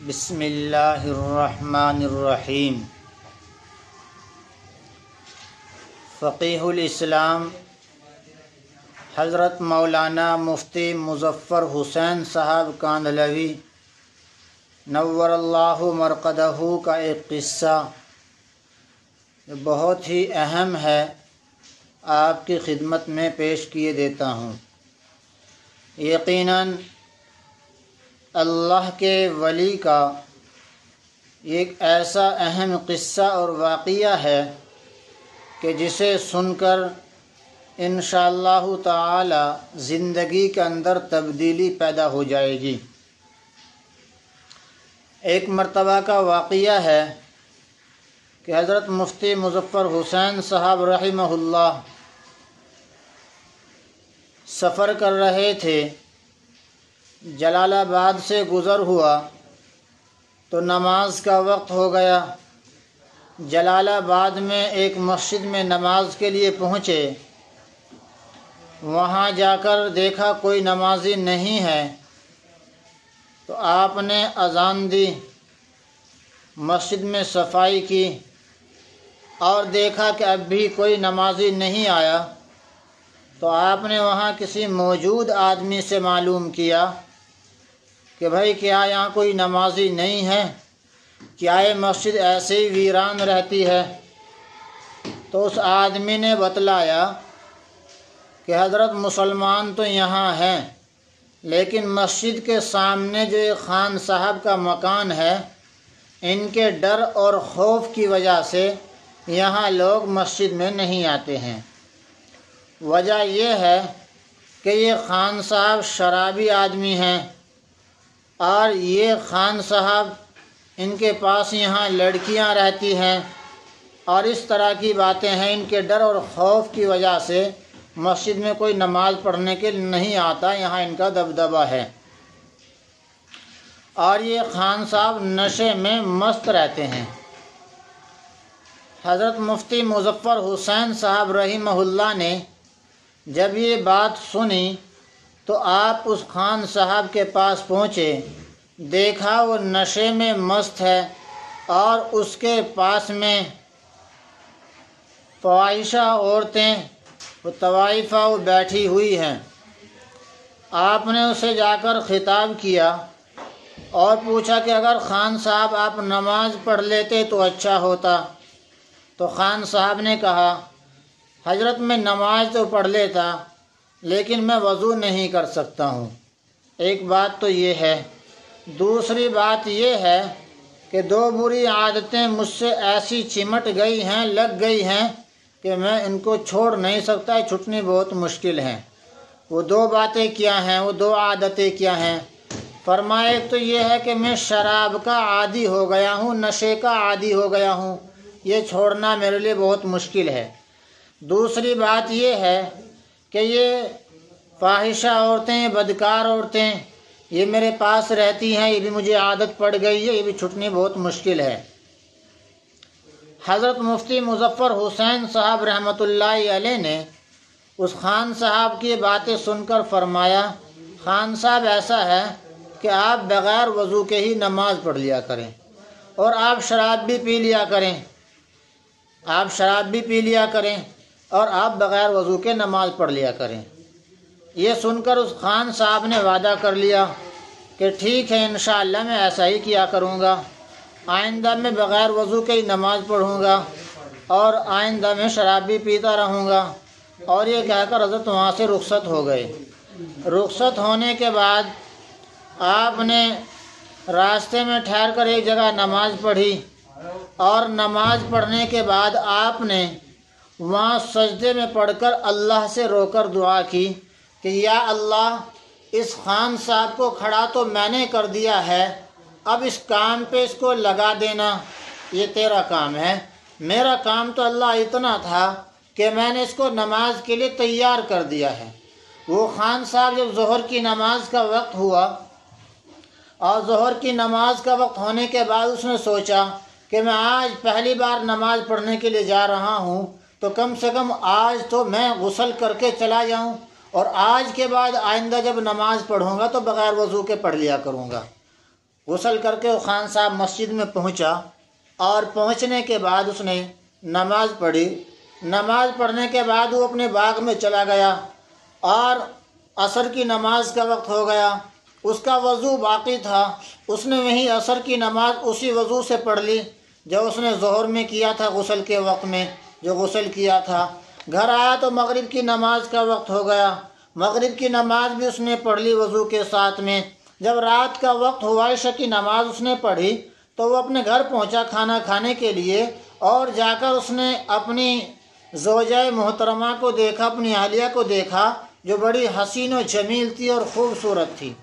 بسم اللہ الرحمن الرحیم۔ فقیہ الاسلام حضرت مولانا مفتی مظفر حسین صاحب کاندھلوی نور اللہ مرقدہ کا ایک قصہ بہت ہی اہم ہے، آپ کی خدمت میں پیش کیے دیتا ہوں۔ یقیناً اللہ کے ولی کا ایک ایسا اہم قصہ اور واقعہ ہے کہ جسے سن کر انشاءاللہ تعالی زندگی کے اندر تبدیلی پیدا ہو جائے گی۔ ایک مرتبہ کا واقعہ ہے کہ حضرت مفتی مظفر حسین صاحب رحمہ اللہ سفر کر رہے تھے، جلال آباد سے گزر ہوا تو نماز کا وقت ہو گیا۔ جلال آباد میں ایک مسجد میں نماز کے لیے پہنچے، وہاں جا کر دیکھا کوئی نمازی نہیں ہے، تو آپ نے اذان دی، مسجد میں صفائی کی اور دیکھا کہ اب بھی کوئی نمازی نہیں آیا، تو آپ نے وہاں کسی موجود آدمی سے معلوم کیا کہ بھائی کیا یہاں کوئی نمازی نہیں ہے، کیا یہ مسجد ایسے ہی ویران رہتی ہے؟ تو اس آدمی نے بتلایا کہ حضرت مسلمان تو یہاں ہیں، لیکن مسجد کے سامنے جو ایک خان صاحب کا مکان ہے، ان کے ڈر اور خوف کی وجہ سے یہاں لوگ مسجد میں نہیں آتے ہیں۔ وجہ یہ ہے کہ یہ خان صاحب شرابی آدمی ہیں، اور یہ خان صاحب ان کے پاس یہاں لڑکیاں رہتی ہیں، اور اس طرح کی باتیں ہیں۔ ان کے ڈر اور خوف کی وجہ سے مسجد میں کوئی نماز پڑھنے کے لیے نہیں آتا، یہاں ان کا دبدبہ ہے۔ اور یہ خان صاحب نشے میں مست رہتے ہیں۔ حضرت مفتی مظفر حسین صاحب رحمہ اللہ نے جب یہ بات سنی تو آپ اس خان صاحب کے پاس پہنچے، دیکھا وہ نشے میں مست ہے اور اس کے پاس میں فواحشہ عورتیں وہ طوائفہ وہ بیٹھی ہوئی ہیں۔ آپ نے اسے جا کر خطاب کیا اور پوچھا کہ اگر خان صاحب آپ نماز پڑھ لیتے تو اچھا ہوتا۔ تو خان صاحب نے کہا، حضرت میں نماز تو پڑھ لیتا لیکن میں وضو نہیں کر سکتا ہوں۔ ایک بات تو یہ ہے، دوسری بات یہ ہے کہ دو بری عادتیں مجھ سے ایسی چمٹ گئی ہیں، لگ گئی ہیں کہ میں ان کو چھوڑ نہیں سکتا، چھٹنی بہت مشکل ہیں۔ وہ دو باتیں کیا ہیں، وہ دو عادتیں کیا ہیں؟ فرمایا ایک تو یہ ہے کہ میں شراب کا عادی ہو گیا ہوں، نشے کا عادی ہو گیا ہوں، یہ چھوڑنا میرے لیے بہت مشکل ہے۔ دوسری بات یہ ہے کہ یہ فاحشہ عورتیں، بدکار عورتیں یہ میرے پاس رہتی ہیں، یہ بھی مجھے عادت پڑ گئی ہے، یہ بھی چھٹنی بہت مشکل ہے۔ حضرت مفتی مظفر حسین صاحب رحمۃ اللہ علیہ نے اس خان صاحب کی باتیں سن کر فرمایا، خان صاحب ایسا ہے کہ آپ بغیر وضو کے ہی نماز پڑھ لیا کریں، اور آپ شراب بھی پی لیا کریں، آپ شراب بھی پی لیا کریں اور آپ بغیر وضو کے نماز پڑھ لیا کریں۔ یہ سن کر اس خان صاحب نے وعدہ کر لیا کہ ٹھیک ہے انشاءاللہ میں ایسا ہی کیا کروں گا، آئندہ میں بغیر وضو کے ہی نماز پڑھوں گا اور آئندہ میں شراب بھی پیتا رہوں گا۔ اور یہ کہہ کر حضرت وہاں سے رخصت ہو گئے۔ رخصت ہونے کے بعد آپ نے راستے میں ٹھہر کر ایک جگہ نماز پڑھی، اور نماز پڑھنے کے بعد آپ نے وہاں سجدے میں پڑھ کر اللہ سے رو کر دعا کی کہ یا اللہ، اس خان صاحب کو کھڑا تو میں نے کر دیا ہے، اب اس کام پہ اس کو لگا دینا، یہ تیرا کام ہے۔ میرا کام تو اللہ اتنا تھا کہ میں نے اس کو نماز کے لیے تیار کر دیا ہے۔ وہ خان صاحب جب ظہر کی نماز کا وقت ہوا اور ظہر کی نماز کا وقت ہونے کے بعد اس نے سوچا کہ میں آج پہلی بار نماز پڑھنے کے لیے جا رہا ہوں، تو کم سے کم آج تو میں غسل کر کے چلا جاؤں، اور آج کے بعد آئندہ جب نماز پڑھوں گا تو بغیر وضو کے پڑھ لیا کروں گا۔ غسل کر کے وہ خان صاحب مسجد میں پہنچا اور پہنچنے کے بعد اس نے نماز پڑھی۔ نماز پڑھنے کے بعد وہ اپنے باغ میں چلا گیا اور عصر کی نماز کا وقت ہو گیا۔ اس کا وضو باقی تھا، اس نے وہیں عصر کی نماز اسی وضو سے پڑھ لی جو اس نے ظہر میں کیا تھا، غسل کے وقت میں جو غسل کیا تھا۔ گھر آیا تو مغرب کی نماز کا وقت ہو گیا، مغرب کی نماز بھی اس نے پڑھ لی وضو کے ساتھ میں۔ جب رات کا وقت ہوا، عشاء کی نماز اس نے پڑھی تو وہ اپنے گھر پہنچا کھانا کھانے کے لیے، اور جا کر اس نے اپنی زوجہ محترمہ کو دیکھا، اپنی اہلیہ کو دیکھا جو بڑی حسین و جمیل تھی اور خوبصورت تھی۔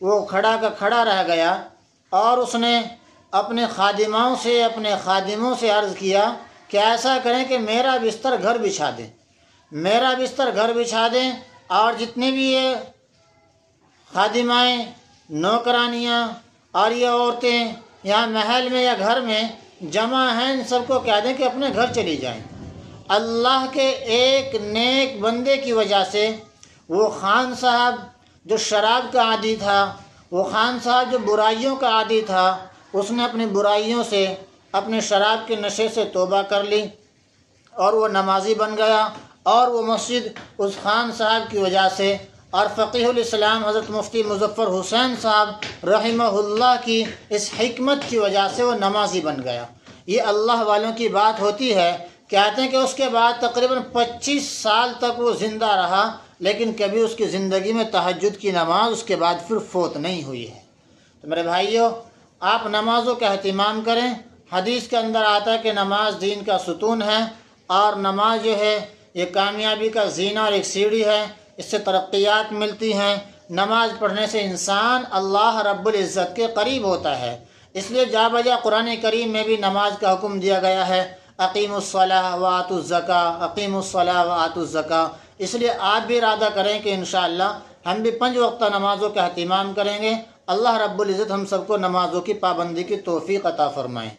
وہ کھڑا کا کھڑا رہ گیا اور اس نے اپنے خادموں سے عرض کیا کہ ایسا کریں کہ میرا بستر گھر بچھا دیں، میرا بستر گھر بچھا دیں، اور جتنے بھی یہ خادمائیں، نوکرانیاں اور یہ عورتیں یہاں محل میں یا گھر میں جمع ہیں، ان سب کو کہہ دیں کہ اپنے گھر چلی جائیں۔ اللہ کے ایک نیک بندے کی وجہ سے وہ خان صاحب جو شراب کا عادی تھا، وہ خان صاحب جو برائیوں کا عادی تھا، اس نے اپنی برائیوں سے، اپنے شراب کے نشے سے توبہ کر لی اور وہ نمازی بن گیا۔ اور وہ مسجد اس خان صاحب کی وجہ سے اور فقیہ الاسلام حضرت مفتی مظفر حسین صاحب رحمہ اللہ کی اس حکمت کی وجہ سے وہ نمازی بن گیا۔ یہ اللہ والوں کی بات ہوتی ہے۔ کہتے ہیں کہ اس کے بعد تقریباً 25 سال تک وہ زندہ رہا، لیکن کبھی اس کی زندگی میں تہجد کی نماز اس کے بعد پھر فوت نہیں ہوئی ہے۔ تو میرے بھائیوں، آپ نمازوں کا اہتمام کریں۔ حدیث کے اندر آتا ہے کہ نماز دین کا ستون ہے، اور نماز جو ہے یہ کامیابی کا زینہ اور ایک سیڑھی ہے، اس سے ترقیات ملتی ہیں۔ نماز پڑھنے سے انسان اللہ رب العزت کے قریب ہوتا ہے، اس لیے جا بجا قرآن کریم میں بھی نماز کا حکم دیا گیا ہے، اقیموا الصلاۃ وآتوا الزکاۃ، اقیموا الصلاۃ وآتوا الزکاۃ۔ اس لیے آپ بھی ارادہ کریں کہ انشاءاللہ ہم بھی 5 وقتہ نمازوں کا اہتمام کریں گے۔ اللہ رب العزت ہم سب کو نمازوں کی پابندی کی توفیق عطا فرمائیں۔